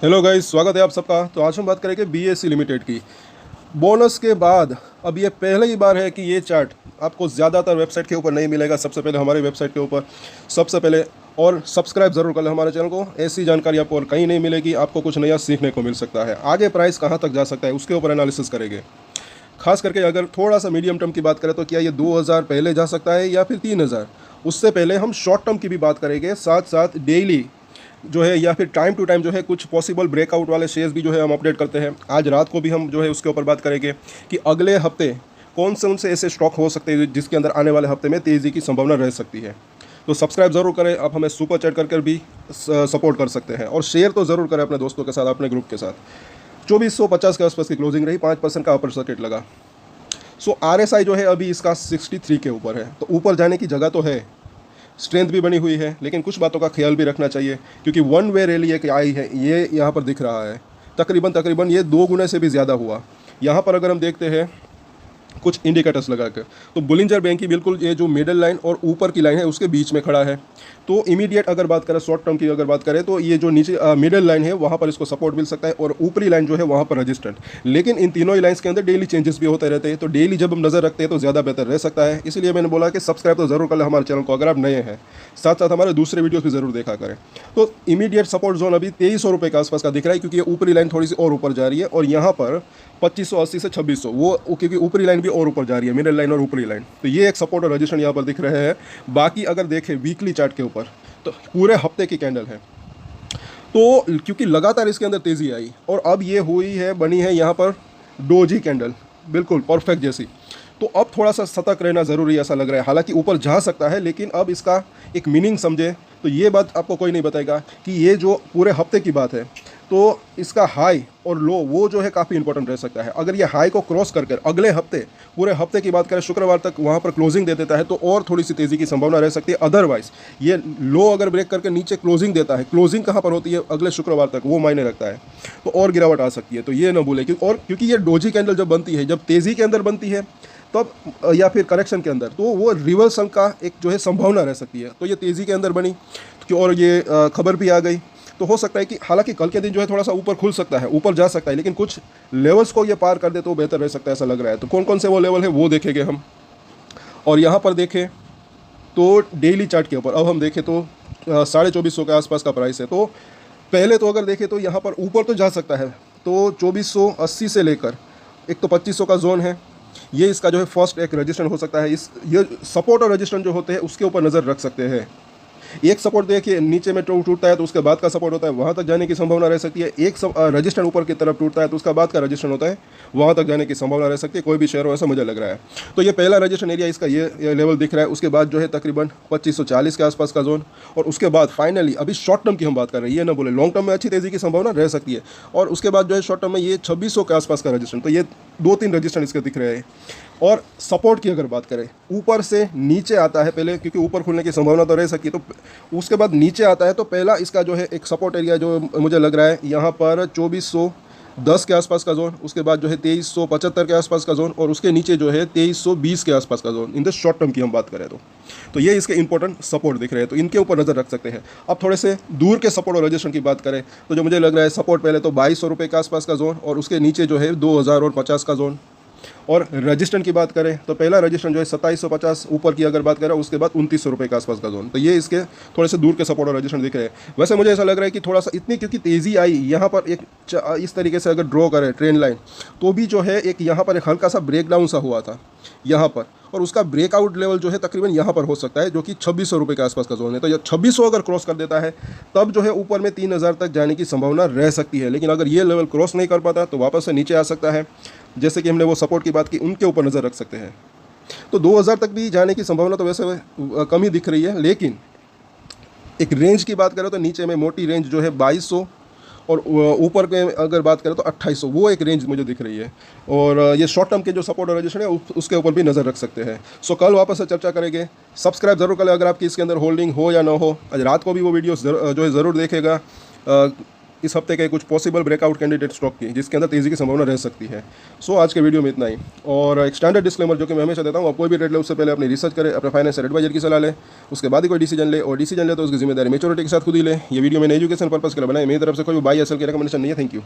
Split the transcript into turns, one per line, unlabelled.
Hello guys, स्वागत है आप सबका। तो आज हम बात करेंगे बीएसई लिमिटेड की। बोनस के बाद अब ये पहली ही बार है कि ये चार्ट आपको ज़्यादातर वेबसाइट के ऊपर नहीं मिलेगा। सबसे पहले हमारी वेबसाइट के ऊपर सबसे पहले, और सब्सक्राइब ज़रूर कर लें हमारे चैनल को। ऐसी जानकारी आपको और कहीं नहीं मिलेगी, आपको कुछ नया सीखने को मिल सकता है। आगे प्राइस कहाँ तक जा सकता है उसके ऊपर एनालिसिस करेंगे। खास करके अगर थोड़ा सा मीडियम टर्म की बात करें तो क्या ये 2000 पहले जा सकता है या फिर 3000। उससे पहले हम शॉर्ट टर्म की भी बात करेंगे, साथ साथ डेली जो है या फिर टाइम टू टाइम जो है कुछ पॉसिबल ब्रेकआउट वाले शेयर्स भी जो है हम अपडेट करते हैं। आज रात को भी हम जो है उसके ऊपर बात करेंगे कि अगले हफ्ते कौन से ऐसे स्टॉक हो सकते हैं जिसके अंदर आने वाले हफ्ते में तेज़ी की संभावना रह सकती है। तो सब्सक्राइब ज़रूर करें। आप हमें सुपर चैट कर भी सपोर्ट कर सकते हैं, और शेयर तो ज़रूर करें अपने दोस्तों के साथ, अपने ग्रुप के साथ। 2450 के आसपास की क्लोजिंग रही, 5% का अपर सर्किट लगा। सो RSI जो है अभी इसका 63 के ऊपर है, तो ऊपर जाने की जगह तो है, स्ट्रेंथ भी बनी हुई है। लेकिन कुछ बातों का ख्याल भी रखना चाहिए, क्योंकि वन वे रैली एक आई है, ये यहाँ पर दिख रहा है। तकरीबन ये 2 गुने से भी ज़्यादा हुआ। यहाँ पर अगर हम देखते हैं कुछ इंडिकेटर्स लगा कर, तो बुलिंजर बैंक की बिल्कुल ये जो मिडल लाइन और ऊपर की लाइन है उसके बीच में खड़ा है। तो इमीडिएट अगर बात करें, शॉर्ट टर्म की अगर बात करें, तो ये जो नीचे मिडल लाइन है वहाँ पर इसको सपोर्ट मिल सकता है, और ऊपरी लाइन जो है वहाँ पर रजिस्टेंट। लेकिन इन तीनों ही लाइन्स के अंदर डेली चेंजेस भी होते रहते हैं, तो डेली जब हम नज़र रखते हैं तो ज़्यादा बेहतर रह सकता है। इसलिए मैंने बोला कि सब्सक्राइब तो ज़रूर कर लें हमारे चैनल को अगर आप नए हैं, साथ साथ हमारे दूसरे वीडियोस भी ज़रूर देखा करें। तो इमीडिएट सपोर्ट जोन अभी 2300 रुपये के आसपास का दिख रहा है, क्योंकि ये ऊपरी लाइन थोड़ी सी और ऊपर जा रही है, और यहाँ पर 2580 से 2600 वो, क्योंकि ऊपरी लाइन भी और ऊपर जा रही है, मिडल लाइन और ऊपरी लाइन। तो ये एक सपोर्ट और रजिस्ट्रेशन यहाँ पर दिख रहे हैं। बाकी अगर देखें वीकली चार्ट के ऊपर, तो पूरे हफ्ते की कैंडल है। तो क्योंकि लगातार इसके अंदर तेज़ी आई, और अब ये हुई है, बनी है यहाँ पर डोजी कैंडल, बिल्कुल परफेक्ट जैसी। तो अब थोड़ा सा सतर्क रहना ज़रूरी ऐसा लग रहा है। हालांकि ऊपर जा सकता है, लेकिन अब इसका एक मीनिंग समझे तो ये बात आपको कोई नहीं बताएगा कि ये जो पूरे हफ्ते की बात है, तो इसका हाई और लो वो जो है काफ़ी इंपॉर्टेंट रह सकता है। अगर ये हाई को क्रॉस करके अगले हफ्ते, पूरे हफ्ते की बात करें, शुक्रवार तक वहाँ पर क्लोजिंग दे देता है, तो और थोड़ी सी तेज़ी की संभावना रह सकती है। अदरवाइज ये लो अगर ब्रेक करके नीचे क्लोजिंग देता है, क्लोजिंग कहाँ पर होती है अगले शुक्रवार तक, वो मायने रखता है, तो और गिरावट आ सकती है। तो ये ना भूलें, क्योंकि ये डोजी कैंडल जब बनती है, जब तेज़ी के अंदर बनती है तब, या फिर करेक्शन के अंदर, तो वो रिवर्सल का एक जो है संभावना रह सकती है। तो ये तेज़ी के अंदर बनी, और ये खबर भी आ गई, तो हो सकता है कि हालांकि कल के दिन जो है थोड़ा सा ऊपर खुल सकता है, ऊपर जा सकता है, लेकिन कुछ लेवल्स को ये पार कर दे तो बेहतर रह सकता है, ऐसा लग रहा है। तो कौन कौन से वो लेवल है वो देखेंगे हम। और यहाँ पर देखें तो डेली चार्ट के ऊपर अब हम देखें तो 2450 के आसपास का प्राइस है। तो पहले तो अगर देखें तो यहाँ पर ऊपर तो जा सकता है, तो 2480 से लेकर एक तो 2500 का जोन है, ये इसका जो है फर्स्ट एक रजिस्ट्रेशन हो सकता है। ये सपोर्ट और रजिस्ट्रेशन जो होते हैं उसके ऊपर नज़र रख सकते हैं। एक सपोर्ट देखिए नीचे में टूटता है तो उसके बाद का सपोर्ट होता है, वहाँ तक जाने की संभावना रह सकती है। एक रजिस्ट्रेशन ऊपर की तरफ टूटता है तो उसका बाद का रजिस्ट्रेशन होता है, वहाँ तक जाने की संभावना रह सकती है। कोई भी शेयर हो, ऐसा मुझे लग रहा है। तो ये पहला रजिस्ट्रेशन एरिया इसका ये लेवल दिख रहा है। उसके बाद जो है तकरीबन 2540 के आसपास का जोन, और उसके बाद फाइनली अभी शॉर्ट टर्म की हम बात कर रहे हैं, ये ना बोले लॉन्ग टर्म में अच्छी तेज़ी की संभावना रह सकती है। और उसके बाद जो है शॉर्ट टर्म में ये 2600 के आसपास का रजिस्ट्रेशन, तो ये 2-3 रजिस्ट्रेशन इसके दिख रहे हैं। और सपोर्ट की अगर बात करें, ऊपर से नीचे आता है पहले, क्योंकि ऊपर खुलने की संभावना तो रह सकती है, तो उसके बाद नीचे आता है। तो पहला इसका जो है एक सपोर्ट एरिया जो मुझे लग रहा है यहाँ पर 2410 के आसपास का जोन, उसके बाद जो है 2375 के आसपास का जोन, और उसके नीचे जो है 2320 के आसपास का zone. In the short term की हम बात करें तो ये इसके इंपॉर्टेंट सपोर्ट दिख रहे हैं, तो इनके ऊपर नज़र रख सकते हैं। अब थोड़े से दूर के सपोर्ट और रजिस्ट्रेशन की बात करें तो जो मुझे लग रहा है सपोर्ट पहले तो 2200 रुपये के आसपास का जोन, और उसके नीचे जो है 2050 का जोन। और रजिस्ट्रेशन की बात करें तो पहला रजिस्ट्रेशन जो है 2750 ऊपर की अगर बात करें, उसके बाद 2900 रुपये के आसपास का जोन। तो ये इसके थोड़े से दूर के सपोर्ट और रजिस्ट्रेशन दिख रहे हैं। वैसे मुझे ऐसा लग रहा है कि थोड़ा सा इतनी, क्योंकि तेज़ी आई यहाँ पर एक इस तरीके से अगर ड्रॉ करें ट्रेंड लाइन, तो भी जो है एक यहाँ पर एक हल्का सा ब्रेकडाउन सा हुआ था यहाँ पर, और उसका ब्रेकआउट लेवल जो है तकरीबन यहाँ पर हो सकता है, जो कि 2600 रुपये के आसपास का जोन है। तो ये 2600 अगर क्रॉस कर देता है तब जो है ऊपर में 3000 तक जाने की संभावना रह सकती है। लेकिन अगर ये लेवल क्रॉस नहीं कर पाता तो वापस से नीचे आ सकता है, जैसे कि हमने वो सपोर्ट की बात की, उनके ऊपर नज़र रख सकते हैं। तो 2000 तक भी जाने की संभावना तो वैसे कम ही दिख रही है, लेकिन एक रेंज की बात करें तो नीचे में मोटी रेंज जो है 2200, और ऊपर के अगर बात करें तो 2800, वो एक रेंज मुझे दिख रही है। और ये शॉर्ट टर्म के जो सपोर्ट और रजिस्ट्रेशन है उसके ऊपर भी नज़र रख सकते हैं। सो कल वापस से चर्चा करेंगे। सब्सक्राइब जरूर करें अगर आपकी इसके अंदर होल्डिंग हो या ना हो। आज रात को भी वो वीडियोस जो है ज़रूर देखेगा। इस हफ्ते के कुछ पॉसिबल ब्रेकआउट कैंडिडेट स्टॉक की जिसके अंदर तेज़ी की संभावना रह सकती है। सो आज के वीडियो में इतना ही। और एक स्टैंडर्ड डिस्क्लेमर जो कि मैं हमेशा देता हूँ, आप कोई भी ट्रेड ले उससे पहले अपनी रिसर्च करें, अपने फाइनेंशियल एडवाइजर की सलाह ले, उसके बाद ही कोई डिसीजन ले, और डिसीजन ले तो उसकी जिम्मेदारी मेच्योरिटी के साथ खुद ही ले। ये वीडियो मैंने एजुकेशन पर्पस के लिए बनाई, मेरी तरफ से कोई बाई असल की रिकमेंडेशन नहीं है। Thank you.